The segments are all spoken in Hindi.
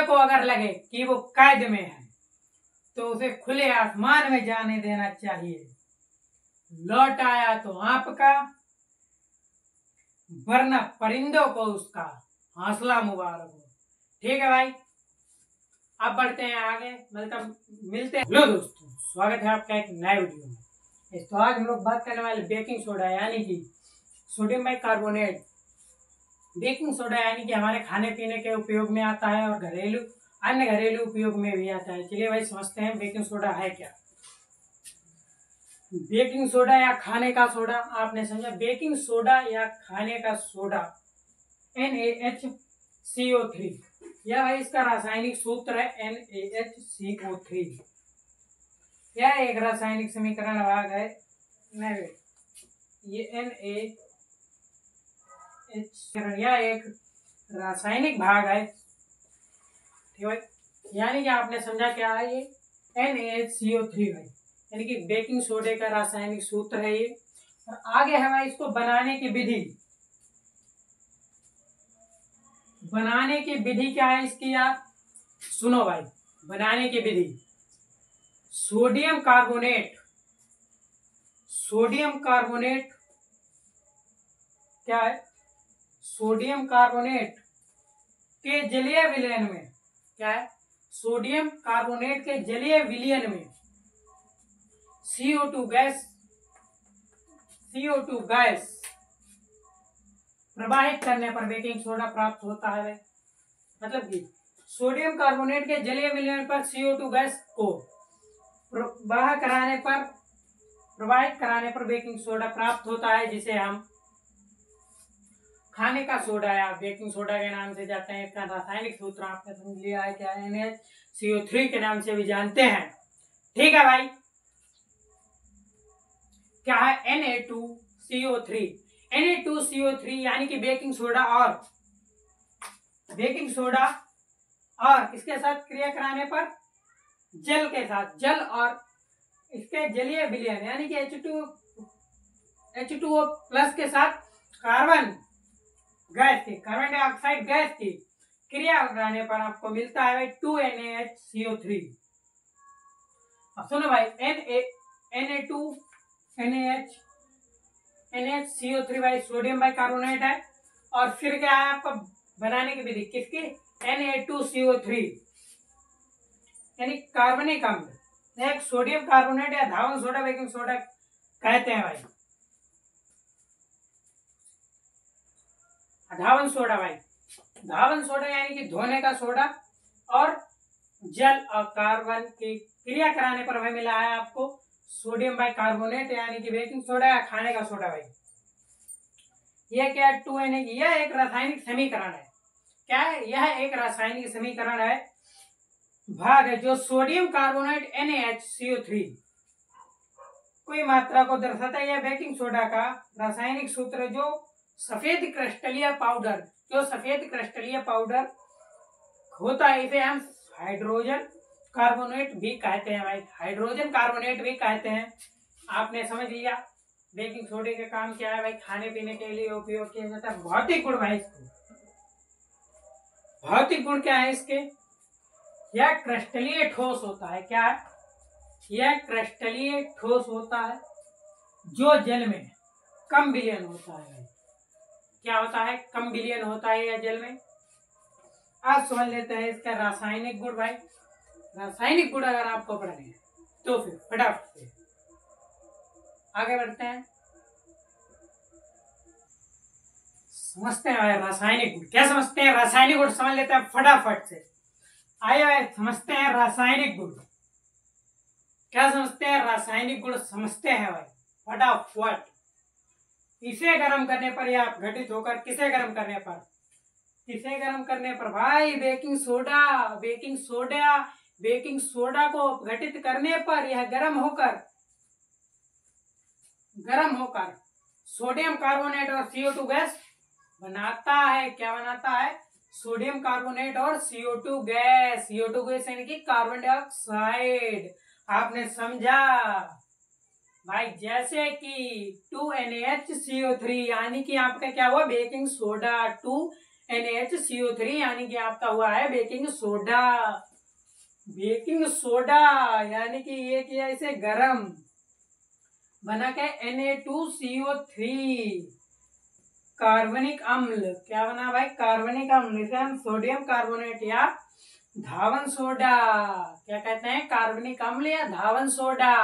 को अगर लगे कि वो कैद में है तो उसे खुले आसमान में जाने देना चाहिए। लौट आया तो आपका, वरना परिंदों को उसका हौसला मुबारक हो। ठीक है भाई, अब बढ़ते हैं आगे, मिलते हैं। हेलो दोस्तों, स्वागत है आपका एक नए वीडियो में। तो आज हम लोग बात करने वाले बेकिंग सोडा यानी कि सोडियम बाइकार्बोनेट। बेकिंग सोडा यानी कि हमारे खाने पीने के उपयोग में आता है और अन्य घरेलू उपयोग में भी आता है। चलिए भाई समझते हैं बेकिंग सोडा है क्या। बेकिंग सोडा या खाने का सोडा, आपने समझा। बेकिंग सोडा या खाने का सोडा NaHCO3, यह भाई इसका रासायनिक सूत्र है NaHCO3। यह एक रासायनिक समीकरण भाग है, ये यह एक रासायनिक भाग है। ठीक है, यानी कि आपने समझा क्या है ये NaHCO3 भाई, यानी कि बेकिंग सोडे का रासायनिक सूत्र है ये। और आगे है भाई इसको बनाने की विधि। बनाने की विधि क्या है इसकी, आप सुनो भाई। बनाने की विधि, सोडियम कार्बोनेट क्या है, सोडियम कार्बोनेट के जलीय विलयन में, क्या है, सोडियम कार्बोनेट के जलीय विलयन में CO2 गैस प्रवाहित करने पर बेकिंग सोडा प्राप्त होता है। मतलब कि सोडियम कार्बोनेट के जलीय विलयन पर CO2 गैस को प्रवाहित कराने पर बेकिंग सोडा प्राप्त होता है, जिसे हम खाने का सोडा या बेकिंग सोडा के नाम से जानते हैं। इसका रासायनिक सूत्र आपने समझ लिया है क्या, NaCO3 के नाम से भी जानते हैं। ठीक है भाई, क्या है Na2CO3 यानी कि बेकिंग सोडा और इसके साथ क्रिया कराने पर जल और इसके जलीय विलयन यानी कि H2O प्लस के साथ कार्बन डाइऑक्साइड गैस की क्रिया कराने पर आपको मिलता है 2NaHCO3। अब सुनो भाई, NaHCO3 भाई सोडियम बाइकार्बोनेट है। और फिर क्या है आपको बनाने की विधि किसकी, Na2CO3 यानी कार्बनिक अम्ल। एक सोडियम कार्बोनेट या धावन सोडा बेकिंग सोडा कहते हैं भाई। धावन सोडा यानी कि धोने का सोडा, और जल और कार्बन की क्रिया कराने पर हमें मिला है आपको सोडियम बाइकार्बोनेट यानी कि बेकिंग सोडा या खाने का सोडा भाई। यह क्या है, 2Na। यह एक रासायनिक समीकरण है। क्या है, यह एक रासायनिक समीकरण है, भाग है जो सोडियम कार्बोनेट NaHCO3 कोई मात्रा को दर्शाता है। यह बेकिंग सोडा का रासायनिक सूत्र जो सफेद क्रिस्टलीय पाउडर होता है, इसे हम हाइड्रोजन कार्बोनेट भी कहते हैं भाई। हाइड्रोजन कार्बोनेट भी कहते हैं। आपने समझ लिया बेकिंग सोडे का काम क्या है भाई, खाने पीने के लिए उपयोग किया जाता है। भौतिक गुण भाई, भौतिक गुण क्या है इसके, यह क्रिस्टलीय ठोस होता है। क्या है, यह क्रिस्टलीय ठोस होता है जो जल में कम विलयन होता है भाई। क्या होता है, कम विलयन होता है यह जल में। आप समझ लेते हैं इसका रासायनिक गुण भाई। रासायनिक गुण अगर आपको पढ़ने हैं तो फिर फटाफट से आगे बढ़ते हैं, समझते हैं रासायनिक गुण। क्या समझते हैं, रासायनिक गुण समझ लेते हैं फटाफट से। आइए समझते हैं रासायनिक गुण। क्या समझते हैं, रासायनिक गुण समझते हैं भाई फटाफट। इसे गर्म करने पर या घटित होकर किसे गर्म करने पर भाई, बेकिंग सोडा को घटित करने पर यह गर्म होकर सोडियम कार्बोनेट और CO2 गैस बनाता है। क्या बनाता है, सोडियम कार्बोनेट और CO2 गैस यानी कि कार्बन डाइऑक्साइड। आपने समझा भाई, जैसे कि 2NaHCO3 यानी कि आपका क्या हुआ, बेकिंग सोडा 2 NaHCO3 यानी कि आपका हुआ है बेकिंग सोडा। बेकिंग सोडा यानी कि ये किया इसे गरम, बना क्या Na2CO3 कार्बनिक अम्ल। क्या बना भाई? कार्बनिक अम्ल। इसे हम सोडियम कार्बोनेट या धावन सोडा क्या कहते हैं? कार्बनिक अम्ल या धावन सोडा।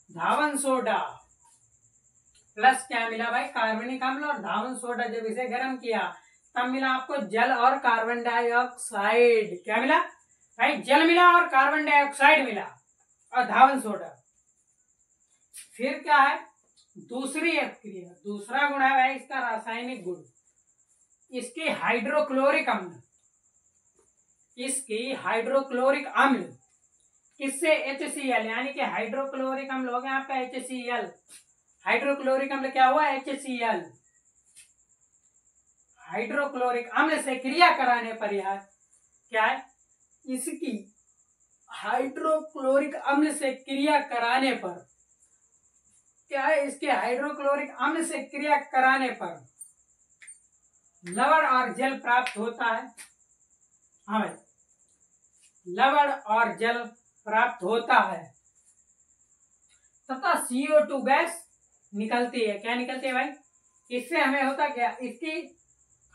धावन सोडा प्लस क्या मिला भाई? कार्बनिक अम्ल और धावन सोडा। जब इसे गर्म किया तब मिला आपको जल और कार्बन डाइऑक्साइड। क्या मिला भाई? जल मिला और कार्बन डाइऑक्साइड मिला और धावन सोडा। फिर क्या है? दूसरी अभिक्रिया, दूसरा गुण है भाई इसका रासायनिक गुण। इसकी हाइड्रोक्लोरिक अम्ल, इसकी हाइड्रोक्लोरिक अम्ल किससे? HCl यानी कि हाइड्रोक्लोरिक अम्ल हो गया आपका HCl। हाइड्रोक्लोरिक अम्ल क्या हुआ? HCl। हाइड्रोक्लोरिक अम्ल से क्रिया कराने पर यह क्या है? इसकी हाइड्रोक्लोरिक अम्ल से क्रिया कराने पर क्या है? इसके हाइड्रोक्लोरिक अम्ल से क्रिया कराने पर लवण और जल प्राप्त होता है। हाँ भाई, लवण और जल प्राप्त होता है तथा CO2 गैस निकलती है। क्या निकलती है भाई? इससे हमें होता क्या? इसकी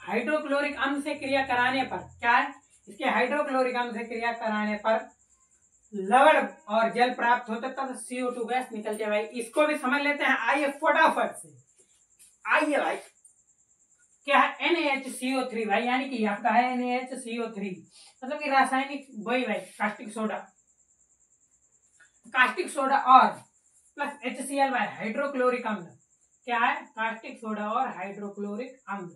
हाइड्रोक्लोरिक अम्ल से क्रिया कराने पर क्या है? इसके हाइड्रोक्लोरिक अम्ल से क्रिया कराने पर लवण और जल प्राप्त होता तब CO2 गैस निकलती है भाई। इसको भी समझ लेते हैं, आइए फटाफट से। आइए भाई, क्या है? NaHCO3 भाई, यानी कि आपका है NaHCO3 मतलब कि रासायनिक वही भाई कास्टिक सोडा। कास्टिक सोडा और प्लस HCl भाई हाइड्रोक्लोरिक अम्ल। क्या है? कास्टिक सोडा और हाइड्रोक्लोरिक अम्ल।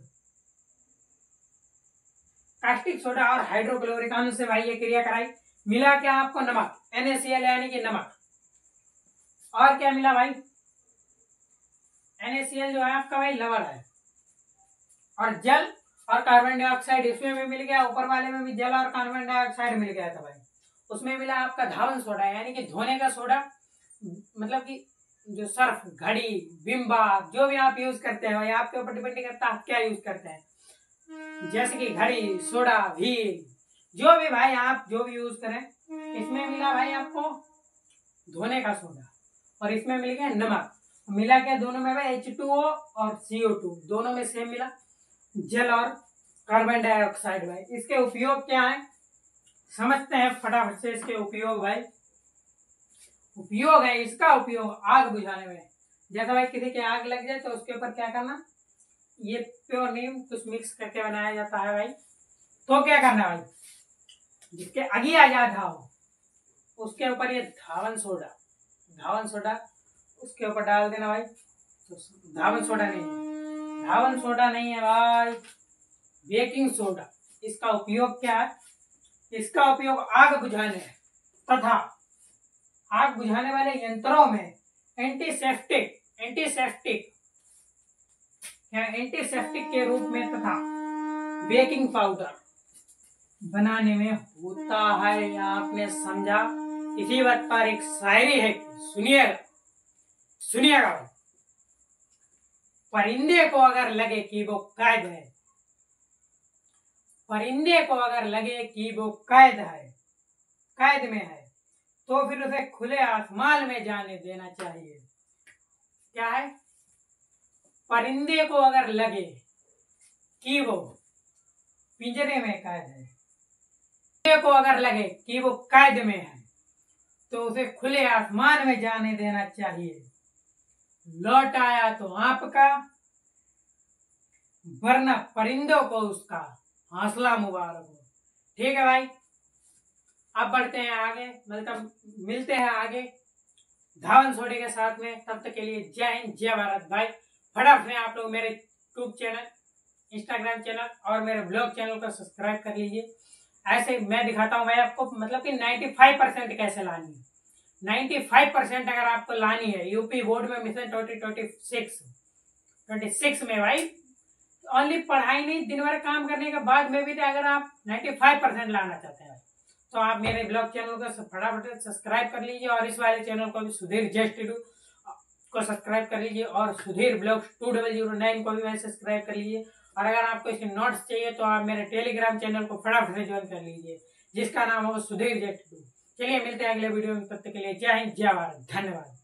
कास्टिक सोडा और हाइड्रोक्लोरिक अम्ल से भाई ये क्रिया कराई। मिला क्या आपको? नमक, NaCl यानी कि नमक। और क्या मिला भाई? NaCl जो है आपका भाई लवण है, और जल और कार्बन डाइऑक्साइड इसमें भी मिल गया। ऊपर वाले में भी जल और कार्बन डाइऑक्साइड मिल गया था भाई। उसमें मिला आपका धावन सोडा यानी कि धोने का सोडा, मतलब कि जो सर्फ, घड़ी, विम बार जो भी आप यूज करते हैं भाई, आपके ऊपर डिपेंड करता है आप क्या यूज करते हैं। जैसे कि घड़ी, सोडा, व्हील, जो भी भाई आप जो भी यूज करें। इसमें मिला भाई आपको धोने का सोडा और इसमें मिल गया नमक। मिला क्या दोनों में भाई? H2O और CO2 दोनों में सेम मिला, जल और कार्बन डाइऑक्साइड भाई। इसके उपयोग क्या है समझते हैं फटाफट से। इसके उपयोग भाई, उपयोग है इसका उपयोग आग बुझाने में। जैसे भाई किसी के आग लग जाए तो उसके ऊपर क्या करना? ये प्योर नीम कुछ मिक्स करके बनाया जाता है भाई। तो क्या करना भाई? जिसके आगे आ जाता हो उसके ऊपर ये धावन सोडा, धावन सोडा उसके ऊपर डाल देना भाई। तो धावन सोडा नहीं है, धावन सोडा नहीं है भाई, बेकिंग सोडा। इसका उपयोग क्या है? इसका उपयोग आग बुझाने तथा आग बुझाने वाले यंत्रों में एंटीसेप्टिक के रूप में तथा बेकिंग पाउडर बनाने में होता है। आपने समझा? इसी बात पर एक शायरी है, सुनिएगा सुनिएगा भाई। परिंदे को अगर लगे कि वो कैद है, परिंदे को अगर लगे कि वो कैद में है तो फिर उसे खुले आसमान में जाने देना चाहिए। क्या है? परिंदे को अगर लगे कि वो पिंजरे में कैद है, परिंदे को अगर लगे कि वो कैद में है तो उसे खुले आसमान में जाने देना चाहिए। लौट आया तो आपका, वरना परिंदों को उसका हौसला मुबारक हो। ठीक है भाई, अब बढ़ते हैं आगे, मतलब मिलते हैं आगे धावन सोडे के साथ में। तब तक के लिए जय हिंद, जय भारत भाई। फटाफट से आप लोग मेरे यूट्यूब चैनल, इंस्टाग्राम चैनल और मेरे ब्लॉग चैनल को सब्सक्राइब कर लीजिए। ऐसे मैं दिखाता हूँ भाई आपको, मतलब कि 95% कैसे लानी है। 95% अगर आपको लानी है यूपी बोर्ड में मिशन 2026 में भाई, ओनली पढ़ाई नहीं, दिन भर काम करने के बाद में भी अगर आप 95% लाना चाहते हैं तो आप मेरे ब्लॉग चैनल को फटाफट सब्सक्राइब कर लीजिए, और इस वाले चैनल को भी सुधीर जस्ट डू को सब्सक्राइब कर लीजिए, और सुधीर ब्लॉग 2009 को भी मैं सब्सक्राइब कर लीजिए। और अगर आपको इसके नोट्स चाहिए तो आप मेरे टेलीग्राम चैनल को फटाफट से ज्वाइन कर लीजिए, जिसका नाम होगा सुधीर जेट। चलिए मिलते हैं अगले वीडियो में, तब तक के लिए जय हिंद, जय भारत, धन्यवाद।